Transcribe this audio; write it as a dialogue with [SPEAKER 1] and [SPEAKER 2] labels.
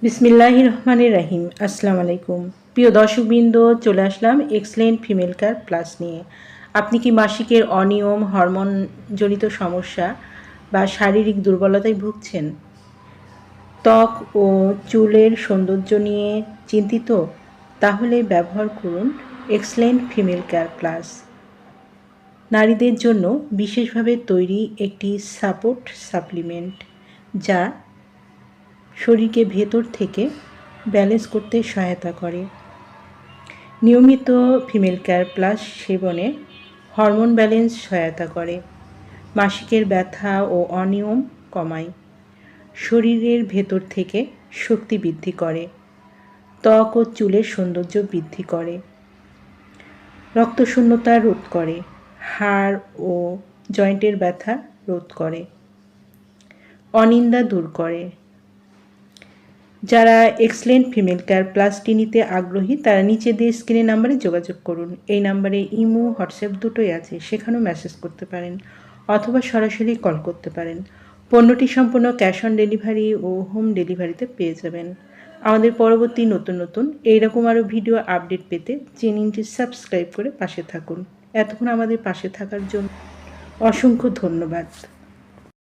[SPEAKER 1] বিসমিল্লাহির রহমানির রহিম। আসসালামু আলাইকুম। প্রিয় দর্শকবৃন্দ, চলে আসলাম এক্সেলেন্ট ফিমেল কেয়ার প্লাস নিয়ে। আপনি কি মাসিকের অনিয়ম, হরমোনজনিত সমস্যা বা শারীরিক দুর্বলতায় ভুগছেন? ত্বক ও চুলের সৌন্দর্য নিয়ে চিন্তিত? তাহলে ব্যবহার করুন এক্সেলেন্ট ফিমেল কেয়ার প্লাস। নারীদের জন্য বিশেষভাবে তৈরি একটি সাপোর্ট সাপ্লিমেন্ট, যা শরীরকে ভেতর থেকে ব্যালেন্স করতে সহায়তা করে। নিয়মিত ফিমেল কেয়ার প্লাস সেবনে হরমোন ব্যালেন্স সহায়তা করে, মাসিকের ব্যথা ও অনিয়ম কমায়, শরীরের ভেতর থেকে শক্তি বৃদ্ধি করে, ত্বক ও চুলের সৌন্দর্য বৃদ্ধি করে, রক্তশূন্যতা রোধ করে, হাড় ও জয়েন্টের ব্যথা রোধ করে, অনিদ্রা দূর করে। যারা এক্সেলেন্ট ফিমেল কেয়ার প্লাসটি নিতে আগ্রহী তারা নিচে দিয়ে স্ক্রিনের নাম্বারে যোগাযোগ করুন। এই নাম্বারে ইমো, হোয়াটসঅ্যাপ দুটোই আছে, সেখানেও মেসেজ করতে পারেন অথবা সরাসরি কল করতে পারেন। পণ্যটি সম্পূর্ণ ক্যাশ অন ডেলিভারি ও হোম ডেলিভারিতে পেয়ে যাবেন। আমাদের পরবর্তী নতুন এইরকম আরও ভিডিও আপডেট পেতে চ্যানেলটি সাবস্ক্রাইব করে পাশে থাকুন। এতক্ষণ আমাদের পাশে থাকার জন্য অসংখ্য ধন্যবাদ।